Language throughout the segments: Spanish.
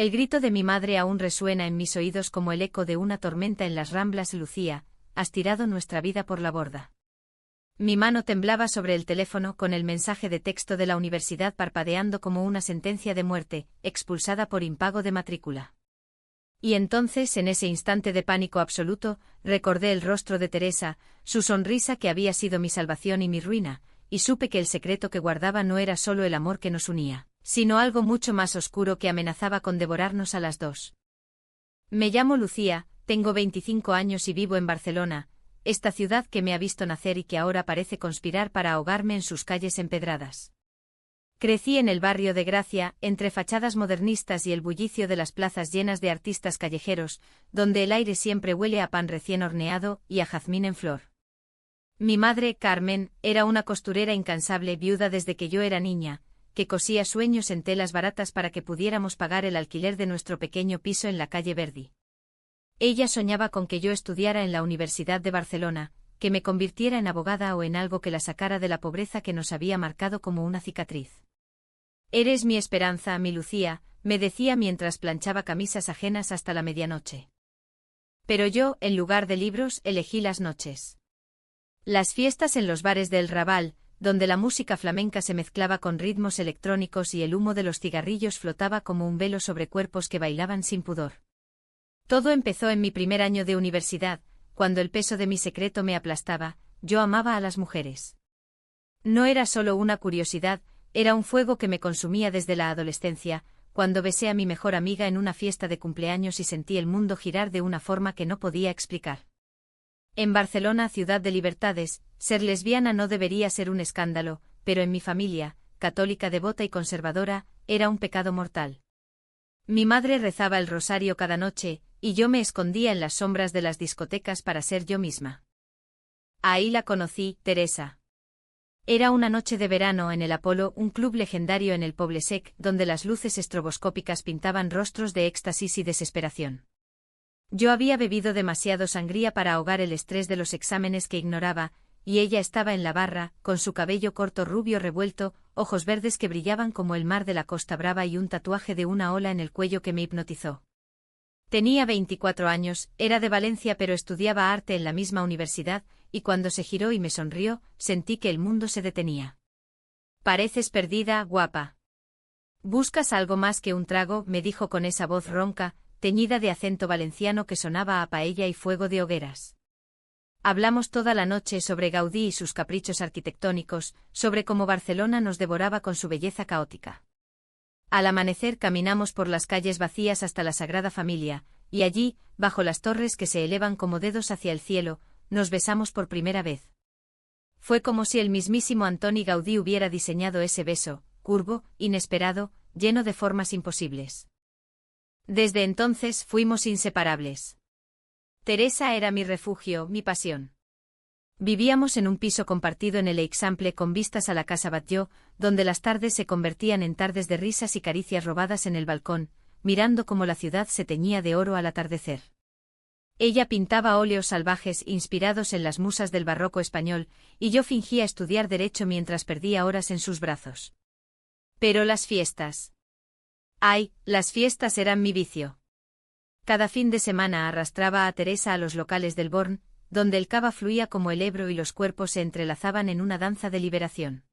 El grito de mi madre aún resuena en mis oídos como el eco de una tormenta en las Ramblas. Lucía, has tirado nuestra vida por la borda. Mi mano temblaba sobre el teléfono con el mensaje de texto de la universidad parpadeando como una sentencia de muerte, expulsada por impago de matrícula. Y entonces, en ese instante de pánico absoluto, recordé el rostro de Teresa, su sonrisa que había sido mi salvación y mi ruina, y supe que el secreto que guardaba no era solo el amor que nos unía, sino algo mucho más oscuro que amenazaba con devorarnos a las dos. Me llamo Lucía, tengo 25 años y vivo en Barcelona, esta ciudad que me ha visto nacer y que ahora parece conspirar para ahogarme en sus calles empedradas. Crecí en el barrio de Gracia, entre fachadas modernistas y el bullicio de las plazas llenas de artistas callejeros, donde el aire siempre huele a pan recién horneado y a jazmín en flor. Mi madre, Carmen, era una costurera incansable, viuda desde que yo era niña, que cosía sueños en telas baratas para que pudiéramos pagar el alquiler de nuestro pequeño piso en la calle Verdi. Ella soñaba con que yo estudiara en la Universidad de Barcelona, que me convirtiera en abogada o en algo que la sacara de la pobreza que nos había marcado como una cicatriz. Eres mi esperanza, mi Lucía, me decía mientras planchaba camisas ajenas hasta la medianoche. Pero yo, en lugar de libros, elegí las noches. Las fiestas en los bares del Raval, donde la música flamenca se mezclaba con ritmos electrónicos y el humo de los cigarrillos flotaba como un velo sobre cuerpos que bailaban sin pudor. Todo empezó en mi primer año de universidad, cuando el peso de mi secreto me aplastaba. Yo amaba a las mujeres. No era solo una curiosidad, era un fuego que me consumía desde la adolescencia, cuando besé a mi mejor amiga en una fiesta de cumpleaños y sentí el mundo girar de una forma que no podía explicar. En Barcelona, ciudad de libertades, ser lesbiana no debería ser un escándalo, pero en mi familia, católica devota y conservadora, era un pecado mortal. Mi madre rezaba el rosario cada noche, y yo me escondía en las sombras de las discotecas para ser yo misma. Ahí la conocí, Teresa. Era una noche de verano en el Apolo, un club legendario en el Poble Sec, donde las luces estroboscópicas pintaban rostros de éxtasis y desesperación. Yo había bebido demasiado sangría para ahogar el estrés de los exámenes que ignoraba, y ella estaba en la barra, con su cabello corto rubio revuelto, ojos verdes que brillaban como el mar de la Costa Brava y un tatuaje de una ola en el cuello que me hipnotizó. Tenía 24 años, era de Valencia pero estudiaba arte en la misma universidad, y cuando se giró y me sonrió, sentí que el mundo se detenía. Pareces perdida, guapa. ¿Buscas algo más que un trago?, me dijo con esa voz ronca, teñida de acento valenciano que sonaba a paella y fuego de hogueras. Hablamos toda la noche sobre Gaudí y sus caprichos arquitectónicos, sobre cómo Barcelona nos devoraba con su belleza caótica. Al amanecer caminamos por las calles vacías hasta la Sagrada Familia, y allí, bajo las torres que se elevan como dedos hacia el cielo, nos besamos por primera vez. Fue como si el mismísimo Antoni Gaudí hubiera diseñado ese beso, curvo, inesperado, lleno de formas imposibles. Desde entonces fuimos inseparables. Teresa era mi refugio, mi pasión. Vivíamos en un piso compartido en el Eixample con vistas a la Casa Batlló, donde las tardes se convertían en tardes de risas y caricias robadas en el balcón, mirando cómo la ciudad se teñía de oro al atardecer. Ella pintaba óleos salvajes inspirados en las musas del barroco español, y yo fingía estudiar derecho mientras perdía horas en sus brazos. Pero las fiestas. ¡Ay!, las fiestas eran mi vicio. Cada fin de semana arrastraba a Teresa a los locales del Born, donde el cava fluía como el Ebro y los cuerpos se entrelazaban en una danza de liberación.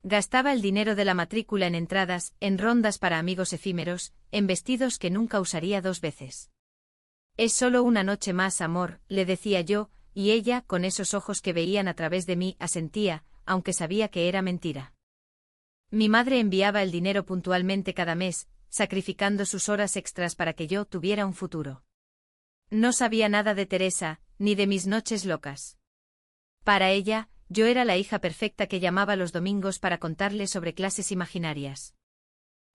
Gastaba el dinero de la matrícula en entradas, en rondas para amigos efímeros, en vestidos que nunca usaría 2 veces. Es solo una noche más, amor, le decía yo, y ella, con esos ojos que veían a través de mí, asentía, aunque sabía que era mentira. Mi madre enviaba el dinero puntualmente cada mes, sacrificando sus horas extras para que yo tuviera un futuro. No sabía nada de Teresa, ni de mis noches locas. Para ella, yo era la hija perfecta que llamaba los domingos para contarle sobre clases imaginarias.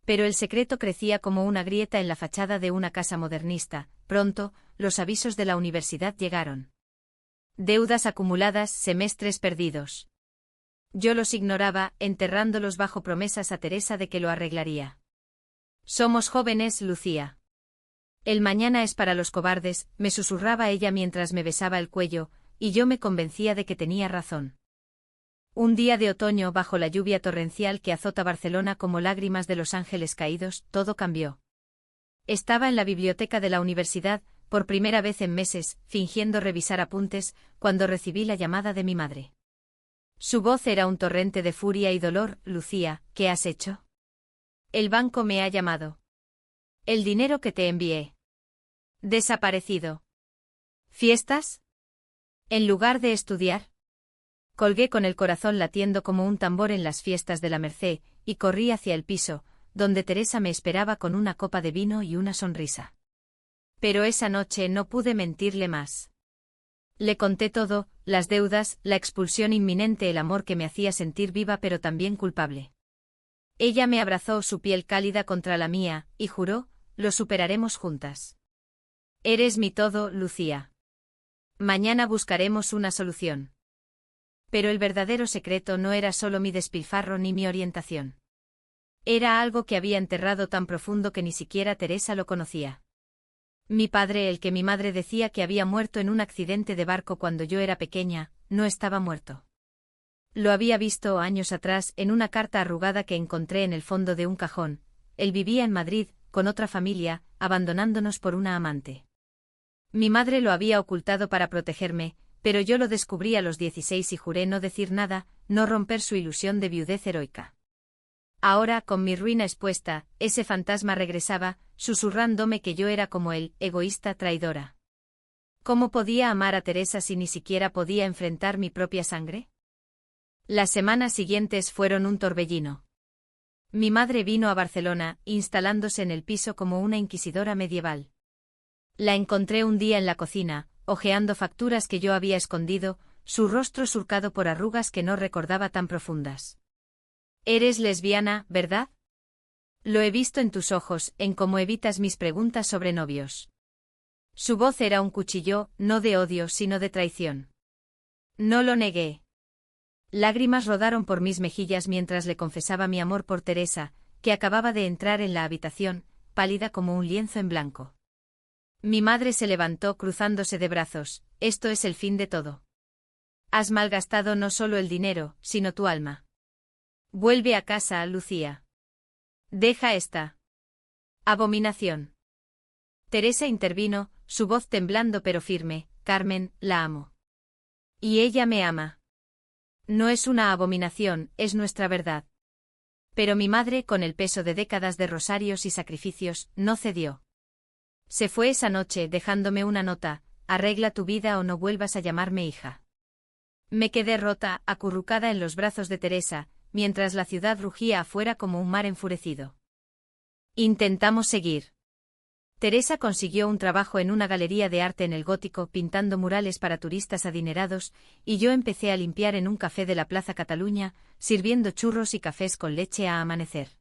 Pero el secreto crecía como una grieta en la fachada de una casa modernista. Pronto, los avisos de la universidad llegaron. Deudas acumuladas, semestres perdidos. Yo los ignoraba, enterrándolos bajo promesas a Teresa de que lo arreglaría. Somos jóvenes, Lucía. El mañana es para los cobardes, me susurraba ella mientras me besaba el cuello, y yo me convencía de que tenía razón. Un día de otoño, bajo la lluvia torrencial que azota Barcelona como lágrimas de los ángeles caídos, todo cambió. Estaba en la biblioteca de la universidad, por primera vez en meses, fingiendo revisar apuntes, cuando recibí la llamada de mi madre. Su voz era un torrente de furia y dolor. Lucía, ¿qué has hecho? El banco me ha llamado. El dinero que te envié. Desaparecido. ¿Fiestas? En lugar de estudiar. Colgué con el corazón latiendo como un tambor en las fiestas de la Merced, y corrí hacia el piso, donde Teresa me esperaba con una copa de vino y una sonrisa. Pero esa noche no pude mentirle más. Le conté todo, las deudas, la expulsión inminente, el amor que me hacía sentir viva pero también culpable. Ella me abrazó, su piel cálida contra la mía, y juró, lo superaremos juntas. Eres mi todo, Lucía. Mañana buscaremos una solución. Pero el verdadero secreto no era solo mi despilfarro ni mi orientación. Era algo que había enterrado tan profundo que ni siquiera Teresa lo conocía. Mi padre, el que mi madre decía que había muerto en un accidente de barco cuando yo era pequeña, no estaba muerto. Lo había visto años atrás en una carta arrugada que encontré en el fondo de un cajón. Él vivía en Madrid, con otra familia, abandonándonos por una amante. Mi madre lo había ocultado para protegerme, pero yo lo descubrí a los 16 y juré no decir nada, no romper su ilusión de viudez heroica. Ahora, con mi ruina expuesta, ese fantasma regresaba, susurrándome que yo era como él, egoísta, traidora. ¿Cómo podía amar a Teresa si ni siquiera podía enfrentar mi propia sangre? Las semanas siguientes fueron un torbellino. Mi madre vino a Barcelona, instalándose en el piso como una inquisidora medieval. La encontré un día en la cocina, hojeando facturas que yo había escondido, su rostro surcado por arrugas que no recordaba tan profundas. Eres lesbiana, ¿verdad? Lo he visto en tus ojos, en cómo evitas mis preguntas sobre novios. Su voz era un cuchillo, no de odio sino de traición. No lo negué. Lágrimas rodaron por mis mejillas mientras le confesaba mi amor por Teresa, que acababa de entrar en la habitación, pálida como un lienzo en blanco. Mi madre se levantó cruzándose de brazos. Esto es el fin de todo. Has malgastado no solo el dinero, sino tu alma. Vuelve a casa, Lucía. Deja esta abominación. Teresa intervino, su voz temblando pero firme. Carmen, la amo. Y ella me ama. No es una abominación, es nuestra verdad. Pero mi madre, con el peso de décadas de rosarios y sacrificios, no cedió. Se fue esa noche dejándome una nota: arregla tu vida o no vuelvas a llamarme hija. Me quedé rota, acurrucada en los brazos de Teresa, mientras la ciudad rugía afuera como un mar enfurecido. Intentamos seguir. Teresa consiguió un trabajo en una galería de arte en el Gótico pintando murales para turistas adinerados, y yo empecé a limpiar en un café de la Plaza Cataluña, sirviendo churros y cafés con leche a amanecer.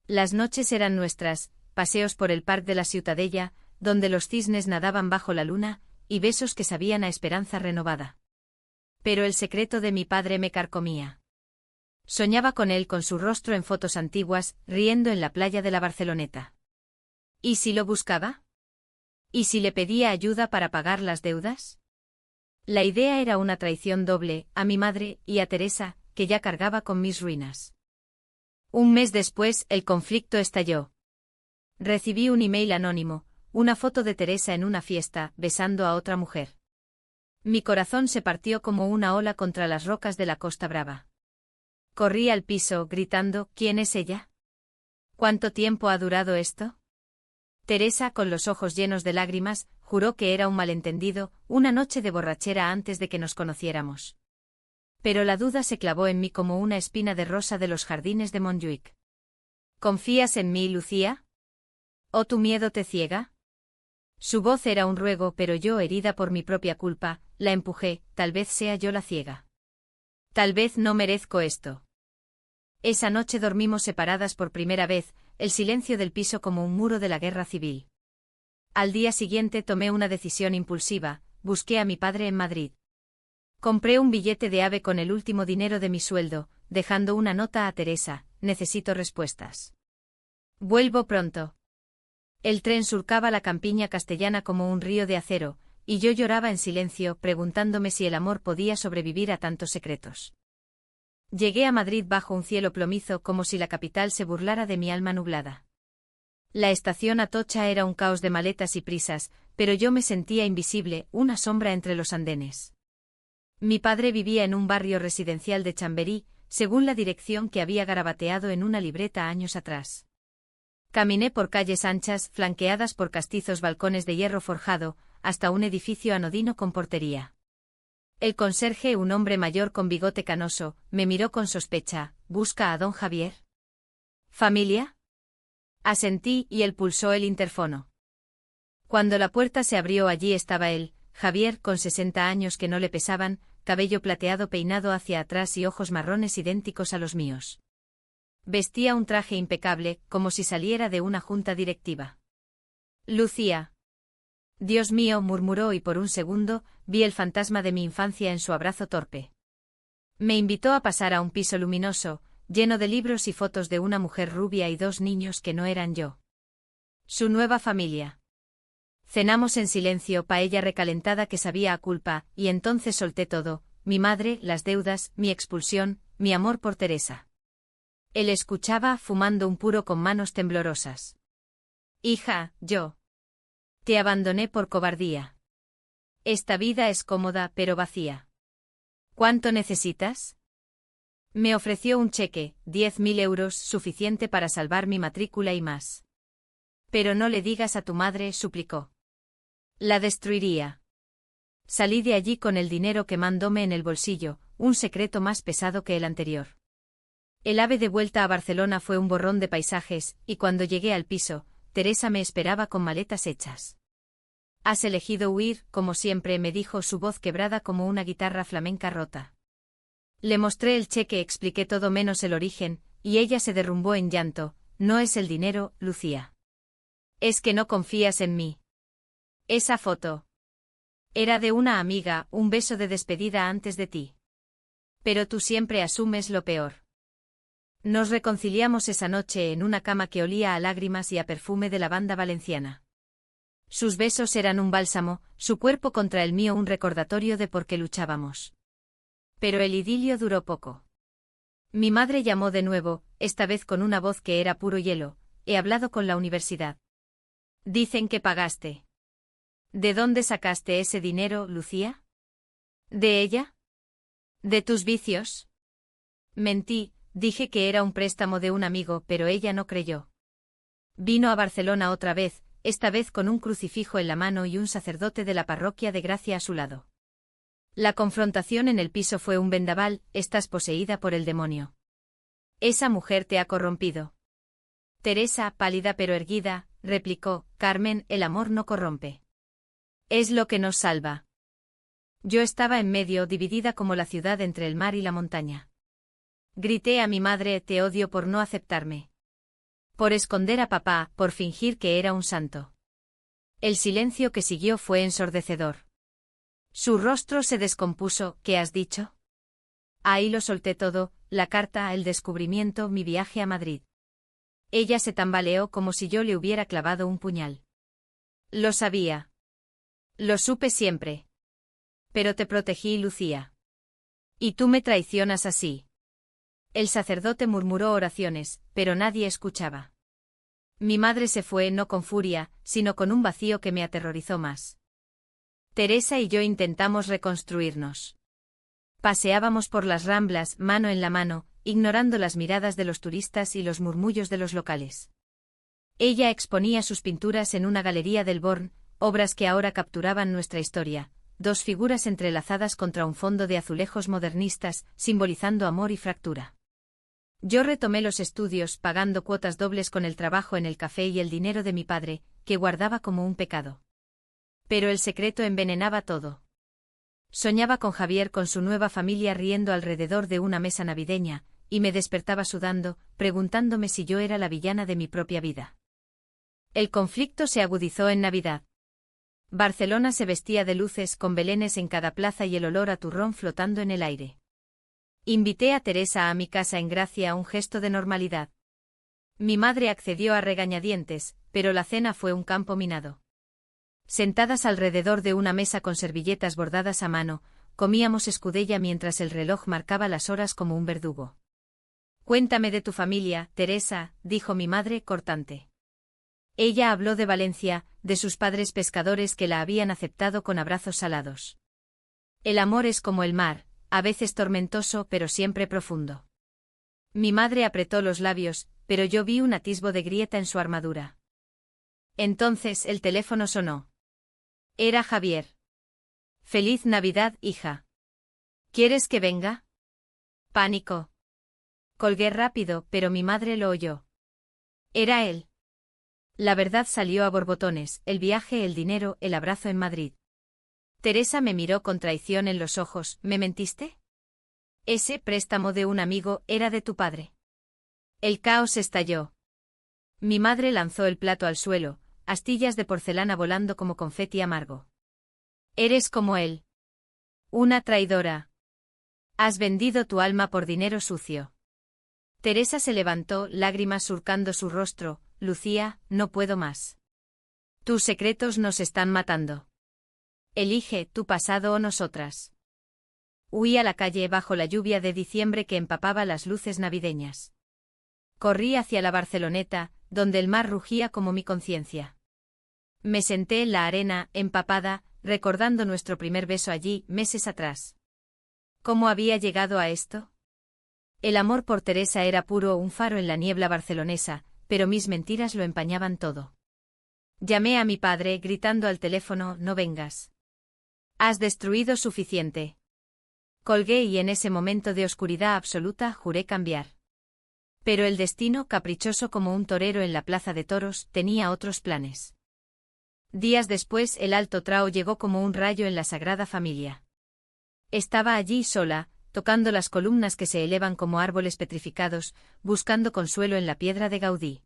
Las noches eran nuestras, paseos por el Parc de la Ciutadella, donde los cisnes nadaban bajo la luna, y besos que sabían a esperanza renovada. Pero el secreto de mi padre me carcomía. Soñaba con él con su rostro en fotos antiguas, riendo en la playa de la Barceloneta. ¿Y si lo buscaba? ¿Y si le pedía ayuda para pagar las deudas? La idea era una traición doble, a mi madre y a Teresa, que ya cargaba con mis ruinas. Un mes después, el conflicto estalló. Recibí un email anónimo, una foto de Teresa en una fiesta, besando a otra mujer. Mi corazón se partió como una ola contra las rocas de la Costa Brava. Corrí al piso, gritando, ¿quién es ella? ¿Cuánto tiempo ha durado esto? Teresa, con los ojos llenos de lágrimas, juró que era un malentendido, una noche de borrachera antes de que nos conociéramos. Pero la duda se clavó en mí como una espina de rosa de los jardines de Montjuic. ¿Confías en mí, Lucía? ¿O tu miedo te ciega? Su voz era un ruego, pero yo, herida por mi propia culpa, la empujé. Tal vez sea yo la ciega. Tal vez no merezco esto. Esa noche dormimos separadas por primera vez, el silencio del piso como un muro de la guerra civil. Al día siguiente tomé una decisión impulsiva, busqué a mi padre en Madrid. Compré un billete de AVE con el último dinero de mi sueldo, dejando una nota a Teresa: necesito respuestas. Vuelvo pronto. El tren surcaba la campiña castellana como un río de acero, y yo lloraba en silencio, preguntándome si el amor podía sobrevivir a tantos secretos. Llegué a Madrid bajo un cielo plomizo, como si la capital se burlara de mi alma nublada. La estación Atocha era un caos de maletas y prisas, pero yo me sentía invisible, una sombra entre los andenes. Mi padre vivía en un barrio residencial de Chamberí, según la dirección que había garabateado en una libreta años atrás. Caminé por calles anchas, flanqueadas por castizos balcones de hierro forjado, hasta un edificio anodino con portería. El conserje, un hombre mayor con bigote canoso, me miró con sospecha. ¿Busca a don Javier? ¿Familia? Asentí y él pulsó el interfono. Cuando la puerta se abrió, allí estaba él, Javier, con 60 años que no le pesaban, cabello plateado peinado hacia atrás y ojos marrones idénticos a los míos. Vestía un traje impecable, como si saliera de una junta directiva. Lucía. Dios mío, murmuró, y por un segundo vi el fantasma de mi infancia en su abrazo torpe. Me invitó a pasar a un piso luminoso, lleno de libros y fotos de una mujer rubia y 2 niños que no eran yo. Su nueva familia. Cenamos en silencio, paella recalentada que sabía a culpa, y entonces solté todo: mi madre, las deudas, mi expulsión, mi amor por Teresa. Él escuchaba, fumando un puro con manos temblorosas. Hija, yo te abandoné por cobardía. Esta vida es cómoda pero vacía. ¿Cuánto necesitas? Me ofreció un cheque, 10.000 euros, suficiente para salvar mi matrícula y más. Pero no le digas a tu madre, suplicó. La destruiría. Salí de allí con el dinero quemándome en el bolsillo, un secreto más pesado que el anterior. El ave de vuelta a Barcelona fue un borrón de paisajes, y cuando llegué al piso, Teresa me esperaba con maletas hechas. Has elegido huir, como siempre, me dijo, su voz quebrada como una guitarra flamenca rota. Le mostré el cheque, expliqué todo menos el origen, y ella se derrumbó en llanto. No es el dinero, Lucía. Es que no confías en mí. Esa foto era de una amiga, un beso de despedida antes de ti. Pero tú siempre asumes lo peor. Nos reconciliamos esa noche en una cama que olía a lágrimas y a perfume de lavanda valenciana. Sus besos eran un bálsamo, su cuerpo contra el mío un recordatorio de por qué luchábamos. Pero el idilio duró poco. Mi madre llamó de nuevo, esta vez con una voz que era puro hielo. He hablado con la universidad. Dicen que pagaste. ¿De dónde sacaste ese dinero, Lucía? ¿De ella? ¿De tus vicios? Mentí, dije que era un préstamo de un amigo, pero ella no creyó. Vino a Barcelona otra vez, esta vez con un crucifijo en la mano y un sacerdote de la parroquia de Gracia a su lado. La confrontación en el piso fue un vendaval. Estás poseída por el demonio. Esa mujer te ha corrompido. Teresa, pálida pero erguida, replicó: Carmen, el amor no corrompe. Es lo que nos salva. Yo estaba en medio, dividida como la ciudad entre el mar y la montaña. Grité a mi madre: te odio por no aceptarme. Por esconder a papá, por fingir que era un santo. El silencio que siguió fue ensordecedor. Su rostro se descompuso. ¿Qué has dicho? Ahí lo solté todo: la carta, el descubrimiento, mi viaje a Madrid. Ella se tambaleó como si yo le hubiera clavado un puñal. Lo sabía. Lo supe siempre. Pero te protegí, Lucía. Y tú me traicionas así. El sacerdote murmuró oraciones, pero nadie escuchaba. Mi madre se fue, no con furia, sino con un vacío que me aterrorizó más. Teresa y yo intentamos reconstruirnos. Paseábamos por las Ramblas, mano en la mano, ignorando las miradas de los turistas y los murmullos de los locales. Ella exponía sus pinturas en una galería del Born, obras que ahora capturaban nuestra historia, 2 figuras entrelazadas contra un fondo de azulejos modernistas, simbolizando amor y fractura. Yo retomé los estudios, pagando cuotas dobles con el trabajo en el café y el dinero de mi padre, que guardaba como un pecado. Pero el secreto envenenaba todo. Soñaba con Javier, con su nueva familia, riendo alrededor de una mesa navideña, y me despertaba sudando, preguntándome si yo era la villana de mi propia vida. El conflicto se agudizó en Navidad. Barcelona se vestía de luces, con belenes en cada plaza y el olor a turrón flotando en el aire. Invité a Teresa a mi casa en Gracia, un gesto de normalidad. Mi madre accedió a regañadientes, pero la cena fue un campo minado. Sentadas alrededor de una mesa con servilletas bordadas a mano, comíamos escudella mientras el reloj marcaba las horas como un verdugo. Cuéntame de tu familia, Teresa, dijo mi madre, cortante. Ella habló de Valencia, de sus padres pescadores que la habían aceptado con abrazos salados. El amor es como el mar, a veces tormentoso pero siempre profundo. Mi madre apretó los labios, pero yo vi un atisbo de grieta en su armadura. Entonces el teléfono sonó. Era Javier. Feliz Navidad, hija. ¿Quieres que venga? Pánico. Colgué rápido, pero mi madre lo oyó. Era él. La verdad salió a borbotones, el viaje, el dinero, el abrazo en Madrid. Teresa me miró con traición en los ojos. ¿Me mentiste? Ese préstamo de un amigo era de tu padre. El caos estalló. Mi madre lanzó el plato al suelo, astillas de porcelana volando como confeti amargo. Eres como él. Una traidora. Has vendido tu alma por dinero sucio. Teresa se levantó, lágrimas surcando su rostro. Lucía, no puedo más. Tus secretos nos están matando. Elige tu pasado o nosotras. Huí a la calle bajo la lluvia de diciembre que empapaba las luces navideñas. Corrí hacia la Barceloneta, donde el mar rugía como mi conciencia. Me senté en la arena, empapada, recordando nuestro primer beso allí, meses atrás. ¿Cómo había llegado a esto? El amor por Teresa era puro, un faro en la niebla barcelonesa, pero mis mentiras lo empañaban todo. Llamé a mi padre, gritando al teléfono, no vengas. Has destruido suficiente. Colgué y en ese momento de oscuridad absoluta juré cambiar. Pero el destino, caprichoso como un torero en la plaza de toros, tenía otros planes. Días después el Alto Trao llegó como un rayo en la Sagrada Familia. Estaba allí sola, tocando las columnas que se elevan como árboles petrificados, buscando consuelo en la piedra de Gaudí.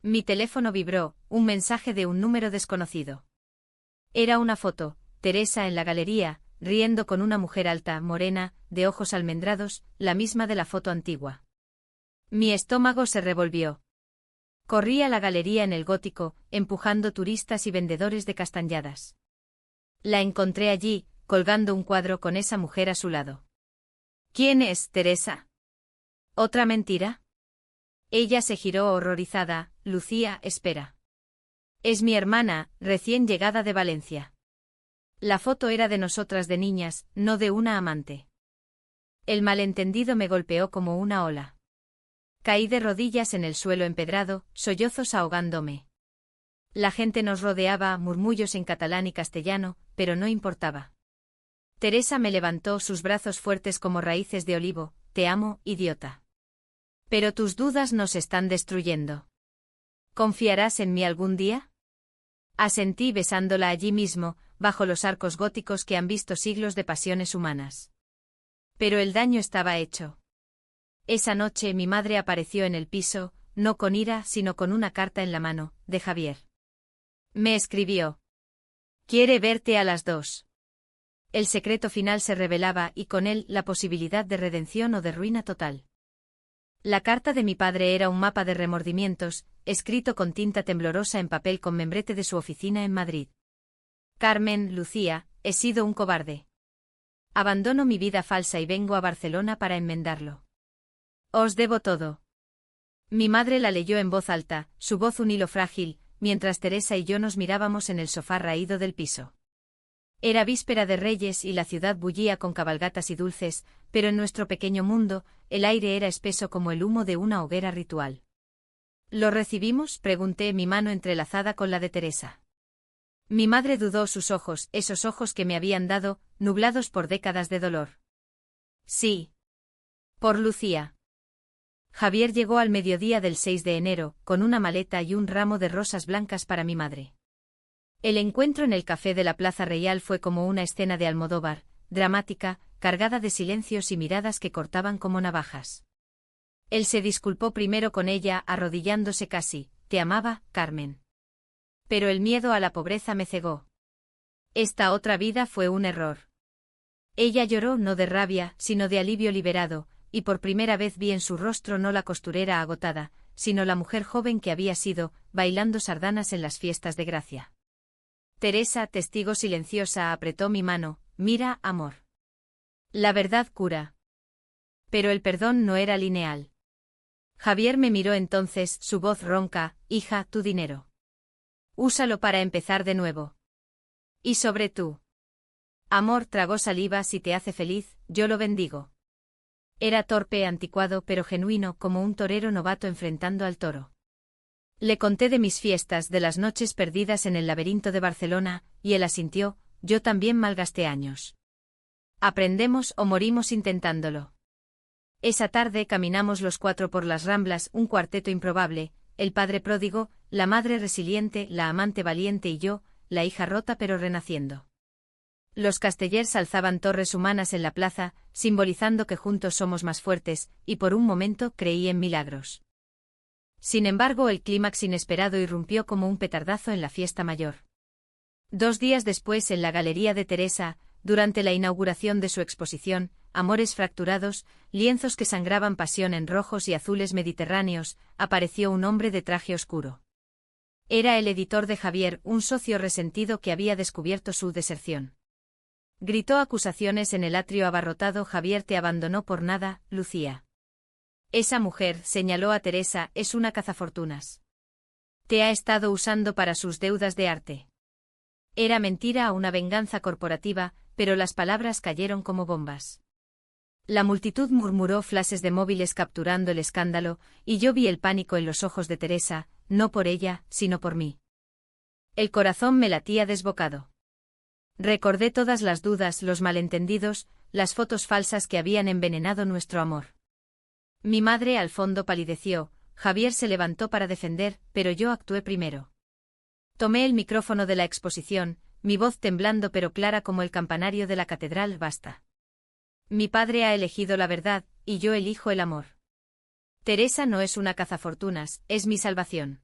Mi teléfono vibró, un mensaje de un número desconocido. Era una foto, Teresa en la galería, riendo con una mujer alta, morena, de ojos almendrados, la misma de la foto antigua. Mi estómago se revolvió. Corrí a la galería en el Gótico, empujando turistas y vendedores de castañadas. La encontré allí, colgando un cuadro con esa mujer a su lado. ¿Quién es, Teresa? ¿Otra mentira? Ella se giró horrorizada. Lucía, espera. Es mi hermana, recién llegada de Valencia. La foto era de nosotras de niñas, no de una amante. El malentendido me golpeó como una ola. Caí de rodillas en el suelo empedrado, sollozos ahogándome. La gente nos rodeaba, murmullos en catalán y castellano, pero no importaba. Teresa me levantó, sus brazos fuertes como raíces de olivo. Te amo, idiota. Pero tus dudas nos están destruyendo. ¿Confiarás en mí algún día? Asentí besándola allí mismo, bajo los arcos góticos que han visto siglos de pasiones humanas. Pero el daño estaba hecho. Esa noche mi madre apareció en el piso, no con ira, sino con una carta en la mano, de Javier. Me escribió. Quiere verte a las 2. El secreto final se revelaba y con él la posibilidad de redención o de ruina total. La carta de mi padre era un mapa de remordimientos, escrito con tinta temblorosa en papel con membrete de su oficina en Madrid. Carmen, Lucía, he sido un cobarde. Abandono mi vida falsa y vengo a Barcelona para enmendarlo. Os debo todo. Mi madre la leyó en voz alta, su voz un hilo frágil, mientras Teresa y yo nos mirábamos en el sofá raído del piso. Era víspera de Reyes y la ciudad bullía con cabalgatas y dulces, pero en nuestro pequeño mundo, el aire era espeso como el humo de una hoguera ritual. ¿Lo recibimos?, pregunté, mi mano entrelazada con la de Teresa. Mi madre dudó, sus ojos, esos ojos que me habían dado, nublados por décadas de dolor. Sí. Por Lucía. Javier llegó al mediodía del 6 de enero, con una maleta y un ramo de rosas blancas para mi madre. El encuentro en el café de la Plaza Real fue como una escena de Almodóvar, dramática, cargada de silencios y miradas que cortaban como navajas. Él se disculpó primero con ella, arrodillándose casi. Te amaba, Carmen. Pero el miedo a la pobreza me cegó. Esta otra vida fue un error. Ella lloró no de rabia, sino de alivio liberado, y por primera vez vi en su rostro no la costurera agotada, sino la mujer joven que había sido, bailando sardanas en las fiestas de Gracia. Teresa, testigo silenciosa, apretó mi mano. Mira, amor. La verdad cura. Pero el perdón no era lineal. Javier me miró entonces, su voz ronca. Hija, tu dinero. Úsalo para empezar de nuevo. Y sobre tú. Amor tragó saliva. Si te hace feliz, yo lo bendigo. Era torpe, anticuado, pero genuino, como un torero novato enfrentando al toro. Le conté de mis fiestas, de las noches perdidas en el laberinto de Barcelona, y él asintió. Yo también malgasté años. Aprendemos o morimos intentándolo. Esa tarde caminamos los cuatro por las Ramblas, un cuarteto improbable, el padre pródigo, la madre resiliente, la amante valiente y yo, la hija rota pero renaciendo. Los Castellers alzaban torres humanas en la plaza, simbolizando que juntos somos más fuertes, y por un momento creí en milagros. Sin embargo, el clímax inesperado irrumpió como un petardazo en la fiesta mayor. 2 días después, en la Galería de Teresa, durante la inauguración de su exposición, Amores fracturados, lienzos que sangraban pasión en rojos y azules mediterráneos, apareció un hombre de traje oscuro. Era el editor de Javier, un socio resentido que había descubierto su deserción. Gritó acusaciones en el atrio abarrotado. Javier te abandonó por nada, Lucía. Esa mujer, señaló a Teresa, es una cazafortunas. Te ha estado usando para sus deudas de arte. Era mentira o una venganza corporativa, pero las palabras cayeron como bombas. La multitud murmuró flashes de móviles capturando el escándalo, y yo vi el pánico en los ojos de Teresa, no por ella, sino por mí. El corazón me latía desbocado. Recordé todas las dudas, los malentendidos, las fotos falsas que habían envenenado nuestro amor. Mi madre al fondo palideció. Javier se levantó para defender, pero yo actué primero. Tomé el micrófono de la exposición, mi voz temblando pero clara como el campanario de la catedral. Basta. Mi padre ha elegido la verdad, y yo elijo el amor. Teresa no es una cazafortunas, es mi salvación.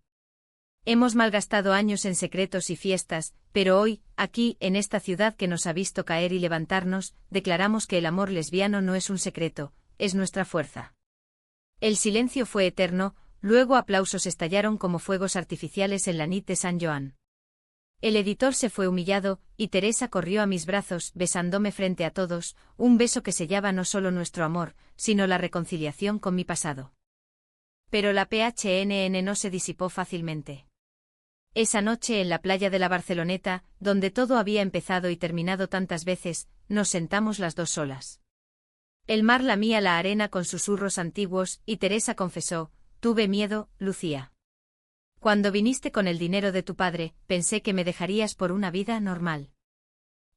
Hemos malgastado años en secretos y fiestas, pero hoy, aquí, en esta ciudad que nos ha visto caer y levantarnos, declaramos que el amor lesbiano no es un secreto, es nuestra fuerza. El silencio fue eterno, luego aplausos estallaron como fuegos artificiales en la nit de San Joan. El editor se fue humillado, y Teresa corrió a mis brazos, besándome frente a todos, un beso que sellaba no solo nuestro amor, sino la reconciliación con mi pasado. Pero la PHNN no se disipó fácilmente. Esa noche en la playa de la Barceloneta, donde todo había empezado y terminado tantas veces, nos sentamos las dos solas. El mar lamía la arena con susurros antiguos, y Teresa confesó, tuve miedo, Lucía. Cuando viniste con el dinero de tu padre, pensé que me dejarías por una vida normal.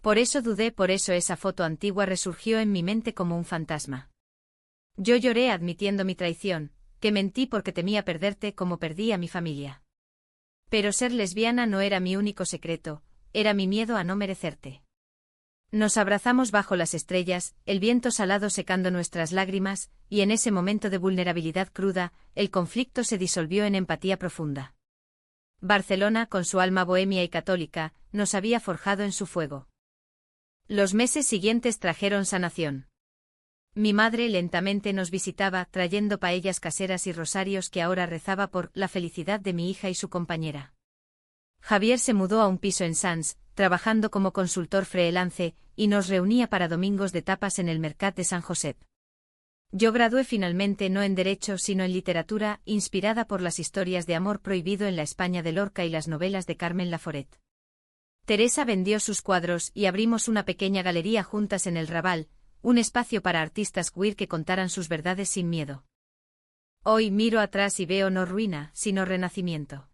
Por eso dudé, por eso esa foto antigua resurgió en mi mente como un fantasma. Yo lloré admitiendo mi traición, que mentí porque temía perderte como perdí a mi familia. Pero ser lesbiana no era mi único secreto, era mi miedo a no merecerte. Nos abrazamos bajo las estrellas, el viento salado secando nuestras lágrimas, y en ese momento de vulnerabilidad cruda, el conflicto se disolvió en empatía profunda. Barcelona, con su alma bohemia y católica, nos había forjado en su fuego. Los meses siguientes trajeron sanación. Mi madre lentamente nos visitaba, trayendo paellas caseras y rosarios que ahora rezaba por la felicidad de mi hija y su compañera. Javier se mudó a un piso en Sants, trabajando como consultor freelance, y nos reunía para domingos de tapas en el Mercat de Sant Josep. Yo gradué finalmente no en Derecho sino en Literatura, inspirada por las historias de amor prohibido en la España de Lorca y las novelas de Carmen Laforet. Teresa vendió sus cuadros y abrimos una pequeña galería juntas en el Raval, un espacio para artistas queer que contaran sus verdades sin miedo. Hoy miro atrás y veo no ruina, sino renacimiento.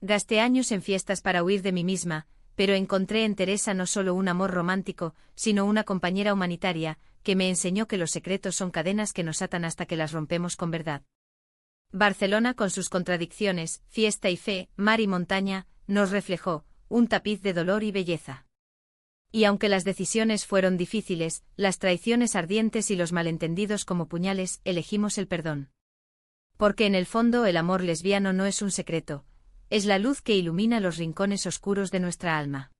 Gasté años en fiestas para huir de mí misma, pero encontré en Teresa no solo un amor romántico, sino una compañera humanitaria, que me enseñó que los secretos son cadenas que nos atan hasta que las rompemos con verdad. Barcelona, con sus contradicciones, fiesta y fe, mar y montaña, nos reflejó, un tapiz de dolor y belleza. Y aunque las decisiones fueron difíciles, las traiciones ardientes y los malentendidos como puñales, elegimos el perdón. Porque en el fondo el amor lesbiano no es un secreto, es la luz que ilumina los rincones oscuros de nuestra alma.